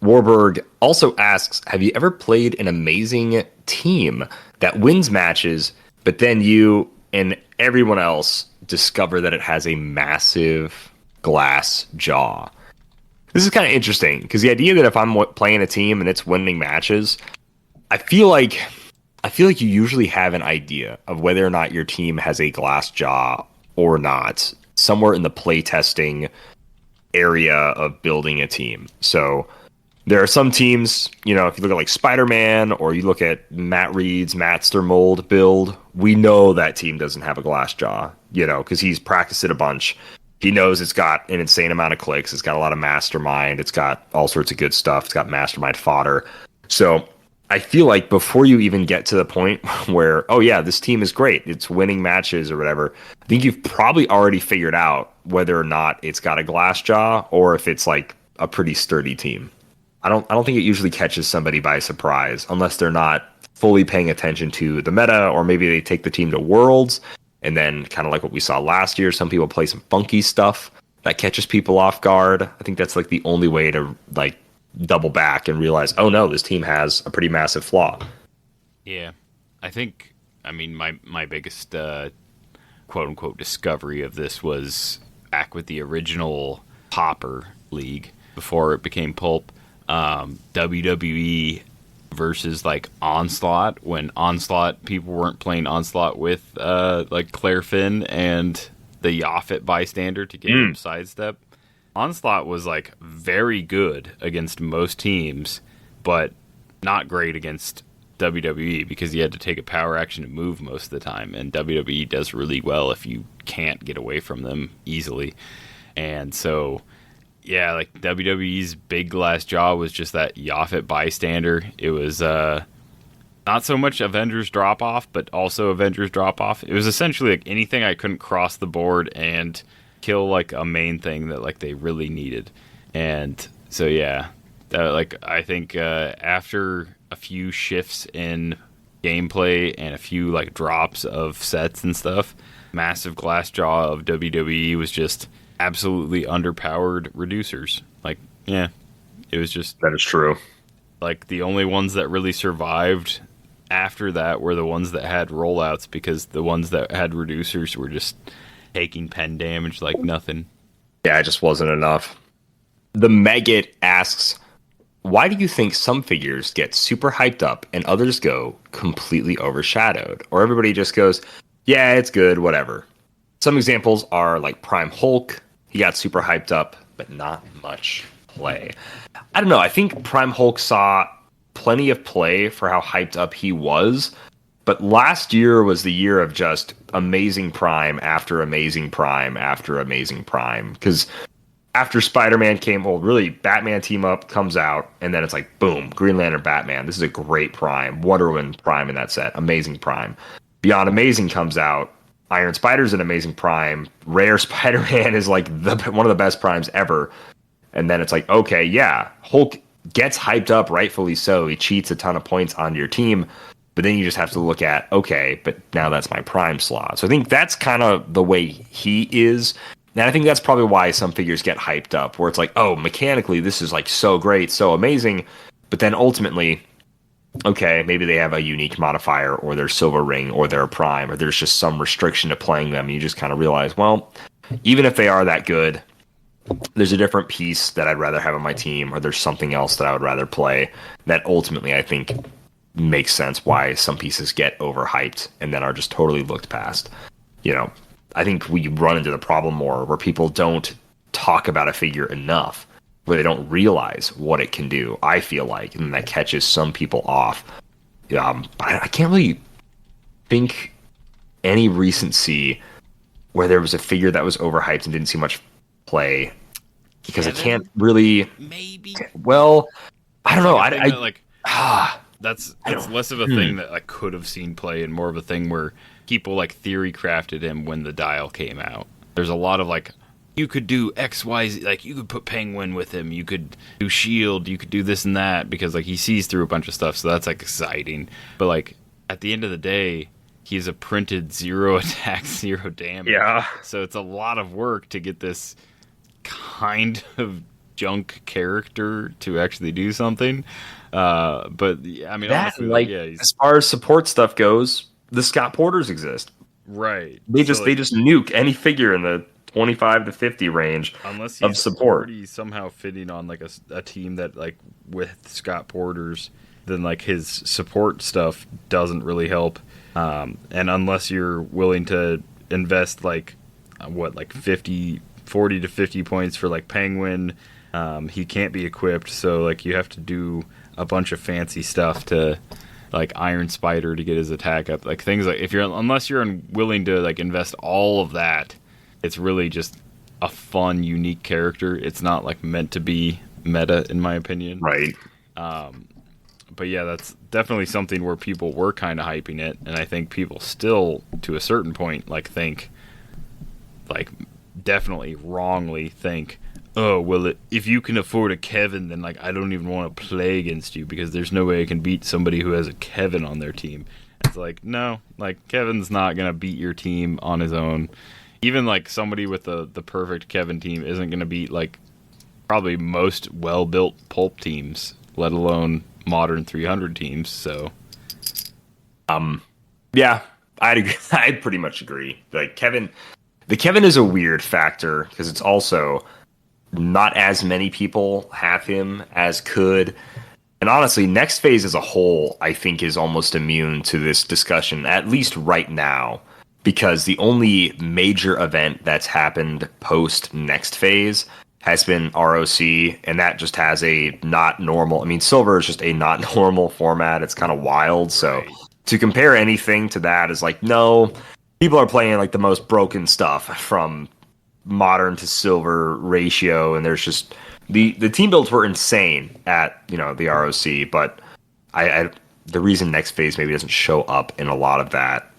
Warburg also asks, have you ever played an amazing team that wins matches, but then you and everyone else discover that it has a massive glass jaw? This is kind of interesting, because the idea that if I'm playing a team and it's winning matches, I feel like you usually have an idea of whether or not your team has a glass jaw or not, somewhere in the playtesting area of building a team. So there are some teams, you know, if you look at like Spider-Man or you look at Matt Reed's Master Mold build, we know that team doesn't have a glass jaw, you know, because he's practiced it a bunch. He knows it's got an insane amount of clicks. It's got a lot of mastermind. It's got all sorts of good stuff. It's got mastermind fodder. So I feel like before you even get to the point where, oh yeah, this team is great, it's winning matches or whatever, I think you've probably already figured out whether or not it's got a glass jaw or if it's like a pretty sturdy team. I don't think it usually catches somebody by surprise unless they're not fully paying attention to the meta, or maybe they take the team to Worlds and then kind of like what we saw last year, some people play some funky stuff that catches people off guard. I think that's like the only way to like double back and realize, oh no, this team has a pretty massive flaw. Yeah, I mean, my biggest quote unquote discovery of this was back with the original Popper League before it became Pulp. WWE versus like Onslaught, when Onslaught people weren't playing Onslaught with like Claire Finn and the Yaphet bystander to get him sidestep. Onslaught was like very good against most teams, but not great against WWE because you had to take a power action to move most of the time, and WWE does really well if you can't get away from them easily. And so yeah, like WWE's big glass jaw was just that Yaphet bystander. It was not so much Avengers drop off, but also Avengers drop off. It was essentially like anything I couldn't cross the board and kill like a main thing that like they really needed. And so yeah, like I think after a few shifts in gameplay and a few like drops of sets and stuff, massive glass jaw of WWE was just absolutely underpowered reducers. Like, yeah, it was just... That is true. Like, the only ones that really survived after that were the ones that had rollouts, because the ones that had reducers were just taking pen damage like nothing. Yeah, it just wasn't enough. The Megget asks, why do you think some figures get super hyped up and others go completely overshadowed? Or everybody just goes, yeah, it's good, whatever. Some examples are like Prime Hulk. He got super hyped up, but not much play. I don't know. I think Prime Hulk saw plenty of play for how hyped up he was. But last year was the year of just amazing Prime after amazing Prime after amazing Prime. Because after Spider-Man came, well, really, Batman Team Up comes out, and then it's like, boom, Green Lantern Batman. This is a great Prime. Wonder Woman Prime in that set. Amazing Prime. Beyond Amazing comes out. Iron Spider's an amazing Prime. Rare Spider-Man is like one of the best Primes ever. And then it's like, okay, yeah, Hulk gets hyped up, rightfully so. He cheats a ton of points onto your team. But then you just have to look at, okay, but now that's my prime slot. So I think that's kind of the way he is. And I think that's probably why some figures get hyped up, where it's like, oh, mechanically, this is like so great, so amazing. But then ultimately, okay, maybe they have a unique modifier, or their silver ring, or their prime, or there's just some restriction to playing them. And you just kind of realize, well, even if they are that good, there's a different piece that I'd rather have on my team, or there's something else that I would rather play that ultimately I think makes sense why some pieces get overhyped and then are just totally looked past. You know, I think we run into the problem more where people don't talk about a figure enough, where they don't realize what it can do, I feel like, and that catches some people off. I can't really think any recency where there was a figure that was overhyped and didn't see much play, because I can't really. Maybe. Well, I don't know. That's less of a thing that I could have seen play, and more of a thing where people like theory crafted him when the dial came out. There's a lot of like, you could do X, Y, Z, like you could put Penguin with him, you could do Shield, you could do this and that, because like he sees through a bunch of stuff, so that's like exciting. But like at the end of the day, he's a printed 0 attack, 0 damage. Yeah. So it's a lot of work to get this kind of junk character to actually do something. But I mean, that, honestly, like, as far as support stuff goes, the Scott Porters exist. Right. They just nuke any figure in the 25 to 50 range unless of he's support. Already somehow fitting on like a team that like with Scott Porters, then like his support stuff doesn't really help. And unless you're willing to invest like 40 to 50 points for like Penguin, he can't be equipped. So like you have to do a bunch of fancy stuff to like Iron Spider to get his attack up, like things like unless you're willing to like invest all of that, it's really just a fun, unique character. It's not like meant to be meta, in my opinion. Right. But yeah, that's definitely something where people were kind of hyping it, and I think people still, to a certain point, like think, like definitely wrongly think, oh well, if you can afford a Kevin, then like I don't even want to play against you because there's no way I can beat somebody who has a Kevin on their team. It's like, no, like Kevin's not gonna beat your team on his own. Even like somebody with the perfect Kevin team isn't gonna beat like probably most well-built pulp teams, let alone modern 300 teams. So yeah, I'd agree. I'd pretty much agree. Like Kevin is a weird factor because it's also not as many people have him as could. And honestly, Next Phase as a whole, I think, is almost immune to this discussion, at least right now, because the only major event that's happened post Next Phase has been ROC, and that just has a not normal. I mean, Silver is just a not normal format. It's kind of wild. So to compare anything to that is like, no, people are playing like the most broken stuff from Modern to Silver ratio, and there's just the team builds were insane at the ROC, but I the reason Next Phase maybe doesn't show up in a lot of that,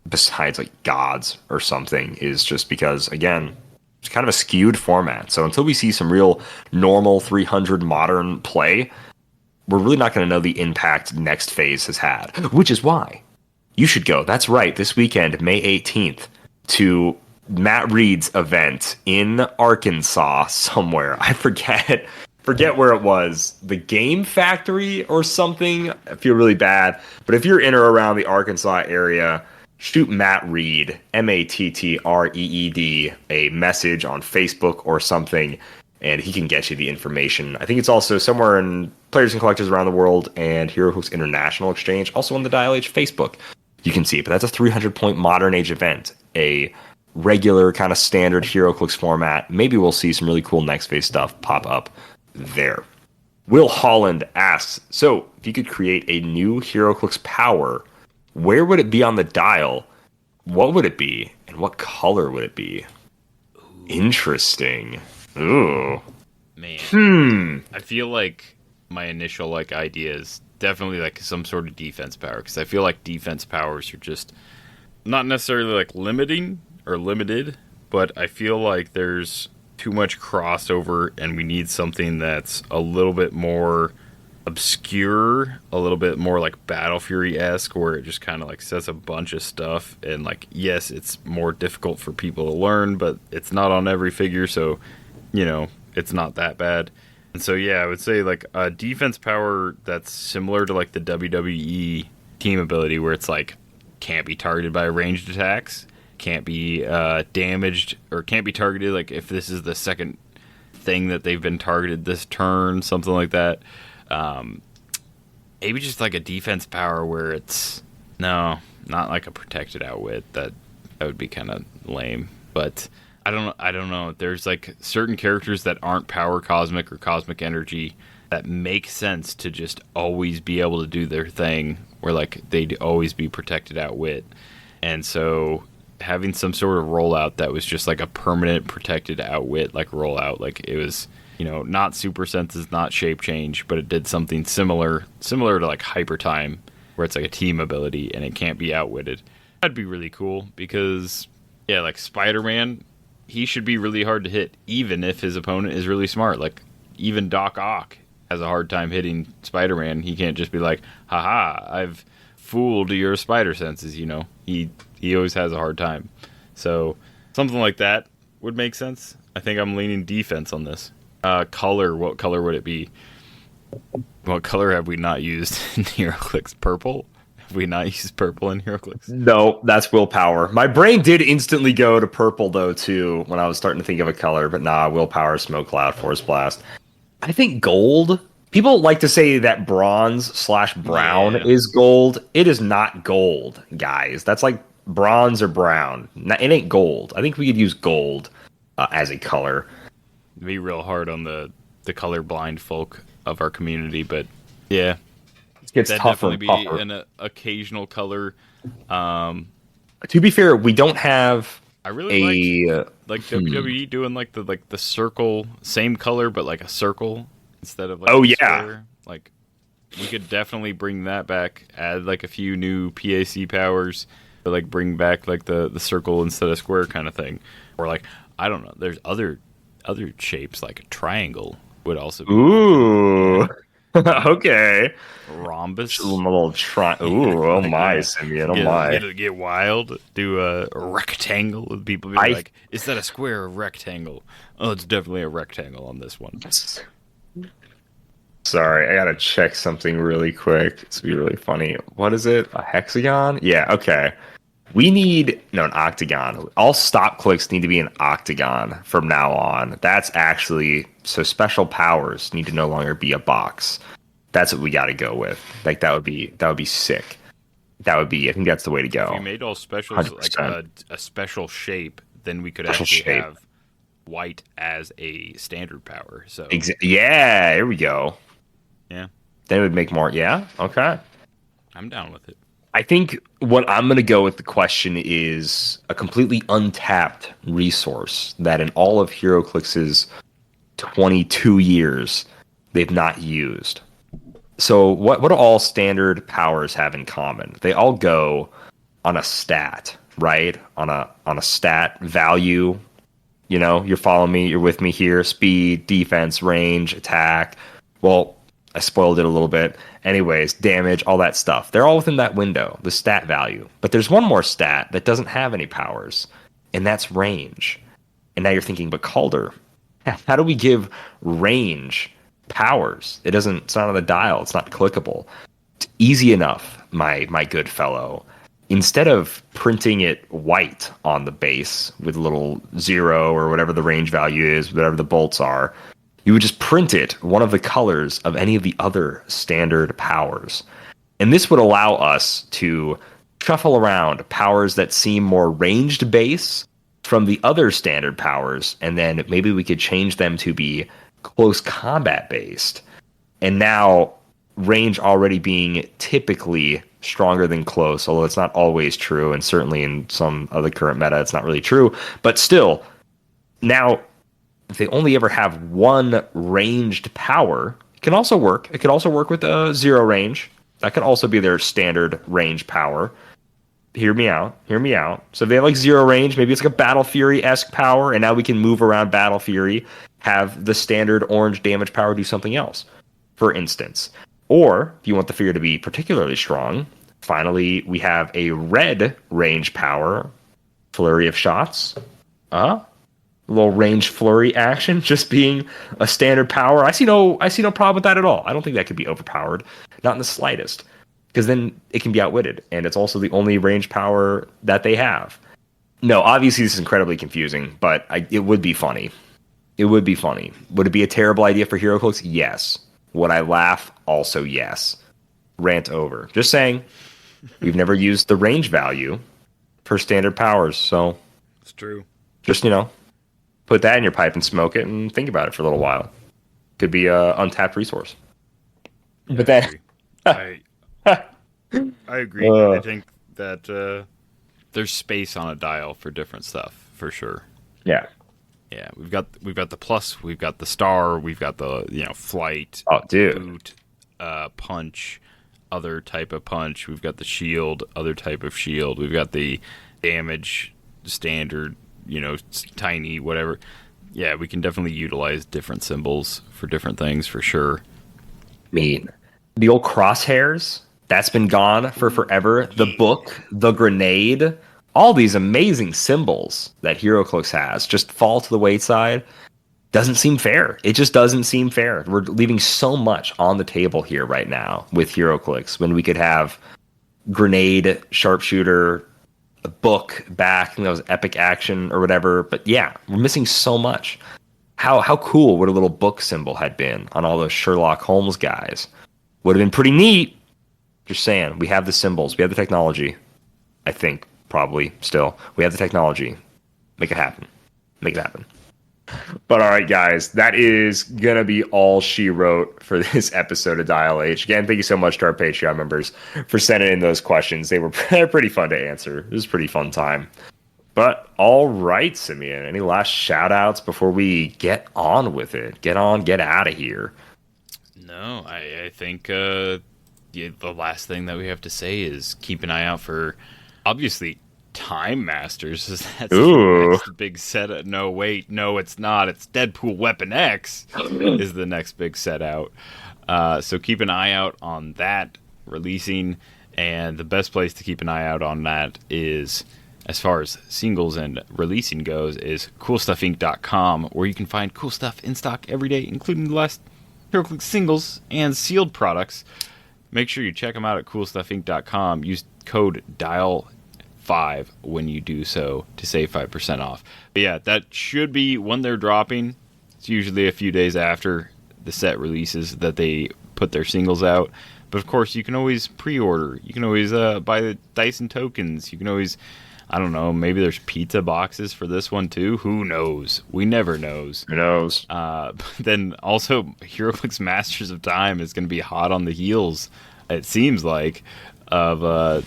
besides like gods or something, is just because again, it's kind of a skewed format. So until we see some real normal 300 modern play, we're really not going to know the impact Next Phase has had, which is why you should go. That's right. This weekend, May 18th, to Matt Reed's event in Arkansas somewhere. I forget where it was. The Game Factory or something. I feel really bad. But if you're in or around the Arkansas area, shoot Matt Reed, Matreed, a message on Facebook or something, and he can get you the information. I think it's also somewhere in Players and Collectors Around the World and Heroclix International Exchange, also on the Dial Age Facebook. You can see it, but that's a 300-point Modern Age event, a regular kind of standard Heroclix format. Maybe we'll see some really cool Next Phase stuff pop up there. Will Holland asks, so if you could create a new Heroclix power, where would it be on the dial? What would it be? And what color would it be? Interesting. Ooh. Man. I feel like my initial like idea is definitely like some sort of defense power, because I feel like defense powers are just not necessarily like limiting or limited, but I feel like there's too much crossover and we need something that's a little bit more obscure, a little bit more like Battle Fury-esque, where it just kind of like says a bunch of stuff, and like, yes, it's more difficult for people to learn, but it's not on every figure, so it's not that bad. And so I would say like a defense power that's similar to like the WWE team ability, where it's like can't be targeted by ranged attacks, can't be damaged, or can't be targeted like if this is the second thing that they've been targeted this turn, something like that. Maybe just like a defense power where it's not like a protected outwit. That would be kind of lame. But I don't know. There's like certain characters that aren't power cosmic or cosmic energy that make sense to just always be able to do their thing, where like they'd always be protected outwit. And so having some sort of rollout that was just like a permanent protected outwit like rollout, like it was not super senses, not shape change, but it did something similar to like hyper time, where it's like a team ability and it can't be outwitted. That'd be really cool, because like Spider-Man, he should be really hard to hit even if his opponent is really smart. Like even Doc Ock has a hard time hitting Spider-Man. He can't just be like, haha, I've fooled your spider senses. He always has a hard time. So something like that would make sense. I think I'm leaning defense on this. Color, what color would it be? What color have we not used in Heroclix? Purple? Have we not used purple in Heroclix? No, that's willpower. My brain did instantly go to purple, though, too, when I was starting to think of a color. But willpower, smoke cloud, force blast. I think gold. People like to say that bronze/brown is gold. It is not gold, guys. That's like bronze or brown. It ain't gold. I think we could use gold as a color. It'd be real hard on the colorblind folk of our community, but it gets tougher definitely and tougher. Be an occasional color. To be fair, we don't have. I really like WWE doing like the circle, same color but like a circle instead of like a square. Like we could definitely bring that back. Add like a few new PAC powers, but like bring back like the circle instead of square kind of thing. Or like I don't know. There's other shapes like a triangle would also be. Ooh. Okay. Rhombus. A little Ooh, oh my, Simeon, oh my. Get wild. Do a rectangle with people be like, is that a square or rectangle? Oh, it's definitely a rectangle on this one. Sorry, I gotta check something really quick. It's be really funny. What is it? A hexagon? Yeah, okay. We need an octagon. All stop clicks need to be an octagon from now on. That's actually so special powers need to no longer be a box. That's what we got to go with. Like that would be sick. I think that's the way to go. If we made all specials 100%. like a special shape, then we could have white as a standard power. So yeah, here we go. Yeah, then it would make more. Yeah, okay. I'm down with it. I think what I'm going to go with the question is a completely untapped resource that in all of HeroClix's 22 years they've not used. So what do all standard powers have in common? They all go on a stat, right? On a stat value. You're following me, you're with me here. Speed, defense, range, attack. Well, I spoiled it a little bit. Anyways, damage, all that stuff. They're all within that window, the stat value. But there's one more stat that doesn't have any powers, and that's range. And now you're thinking, but Kalder, how do we give range powers? It's not on the dial. It's not clickable. It's easy enough, my good fellow. Instead of printing it white on the base with a little 0 or whatever the range value is, whatever the bolts are, you would just print it one of the colors of any of the other standard powers. And this would allow us to shuffle around powers that seem more ranged base from the other standard powers, and then maybe we could change them to be close combat based. And now range already being typically stronger than close, although it's not always true, and certainly in some of the current meta it's not really true. But still, now if they only ever have one ranged power, it can also work. It could also work with a 0 range. That could also be their standard range power. Hear me out. So if they have like 0 range, maybe it's like a Battle Fury-esque power, and now we can move around Battle Fury, have the standard orange damage power do something else, for instance. Or if you want the figure to be particularly strong, finally, we have a red range power, flurry of shots. A little range flurry action, just being a standard power. I see no problem with that at all. I don't think that could be overpowered, not in the slightest, because then it can be outwitted, and it's also the only range power that they have. No, obviously this is incredibly confusing, but it would be funny. It would be funny. Would it be a terrible idea for Heroclix? Yes. Would I laugh? Also yes. Rant over. Just saying, we've never used the range value for standard powers, so It's true. just, put that in your pipe and smoke it and think about it for a little while. Could be a untapped resource. But then I agree. I think that there's space on a dial for different stuff for sure. yeah. Yeah, we've got the plus, we've got the star, we've got the flight, Oh, dude. boot, punch, other type of punch. We've got the shield, other type of shield. We've got the damage standard, tiny, whatever. Yeah, we can definitely utilize different symbols for different things for sure. Mean. The old crosshairs, that's been gone for forever. The book, the grenade, all these amazing symbols that Heroclix has just fall to the wayside. Doesn't seem fair. It just doesn't seem fair. We're leaving so much on the table here right now with Heroclix when we could have grenade, sharpshooter, a book back, those epic action or whatever. But yeah, we're missing so much. How cool would a little book symbol had been on all those Sherlock Holmes guys? Would have been pretty neat. Just saying, we have the symbols, we have the technology. I think probably still we have the technology. Make it happen. Make it happen. But all right, guys, that is gonna be all she wrote for this episode of Dial H. Again, thank you so much to our Patreon members for sending in those questions. They were pretty fun to answer. It was a pretty fun time. But all right, Simeon, any last shout outs before we get on with it? Get out of here. No, I think the last thing that we have to say is keep an eye out for, obviously, Time Masters. That's Ooh. the next big set. No, wait, no, it's not. It's Deadpool Weapon X is the next big set out. So keep an eye out on that releasing. And the best place to keep an eye out on that is, as far as singles and releasing goes, is coolstuffinc.com, where you can find cool stuff in stock every day, including the last Heroclix singles and sealed products. Make sure you check them out at coolstuffinc.com. Use code DIAL5 when you do so to save 5% off. But yeah, that should be when they're dropping. It's usually a few days after the set releases that they put their singles out. But of course, you can always pre-order. You can always buy the Dyson tokens. You can always, I don't know, maybe there's pizza boxes for this one too. Who knows? We never knows. Who knows? But then also, Heroclix Masters of Time is going to be hot on the heels, it seems like, of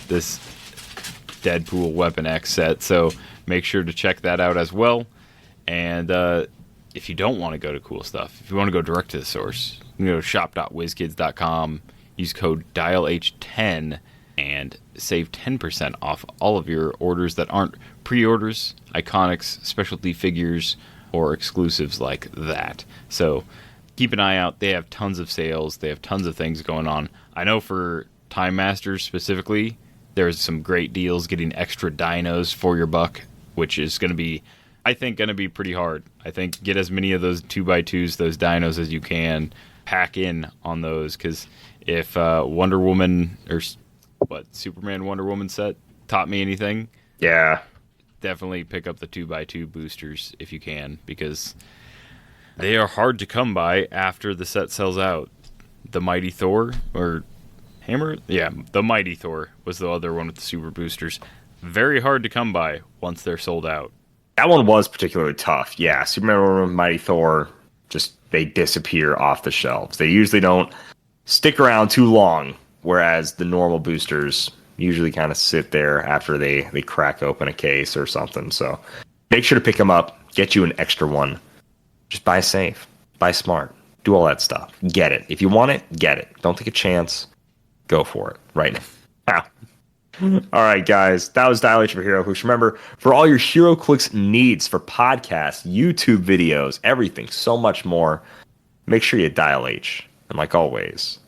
this Deadpool Weapon X set. So make sure to check that out as well. And if you don't want to go to Cool Stuff, if you want to go direct to the source, you can go to shop.whizkids.com, use code DIALH10, and save 10% off all of your orders that aren't pre-orders, iconics, specialty figures, or exclusives like that. So keep an eye out. They have tons of sales. They have tons of things going on. I know for Time Masters specifically, there's some great deals getting extra dinos for your buck, which is going to be, I think, going to be pretty hard. I think get as many of those 2x2s, those dinos, as you can. Pack in on those, because if Wonder Woman, or Superman Wonder Woman set taught me anything, Yeah. definitely pick up the 2x2 boosters if you can, because they are hard to come by after the set sells out. The Mighty Thor, or Hammer? Yeah, the Mighty Thor was the other one with the super boosters. Very hard to come by once they're sold out. That one was particularly tough. Yeah, Superman, Wonder Woman, Mighty Thor, just they disappear off the shelves. They usually don't stick around too long, whereas the normal boosters usually kind of sit there after they crack open a case or something. So make sure to pick them up, get you an extra one. Just buy safe, buy smart, do all that stuff. Get it. If you want it, get it. Don't take a chance. Go for it right now. All right, guys, that was Dial H for Heroclix. Remember, for all your Heroclix needs for podcasts, YouTube videos, everything, so much more, make sure you Dial H. And like always,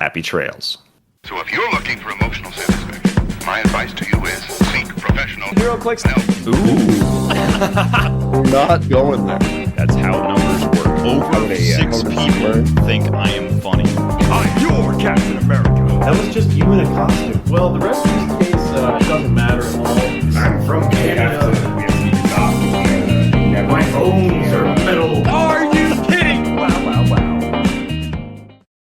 Happy trails. So if you're looking for emotional satisfaction, my advice to you is seek professional Heroclix. help. We're not going there. That's how numbers work. Over 6 people think I am funny. I'm your Captain America. That was just you in a costume. Well, the rest of this case doesn't matter at all. I'm from Canada.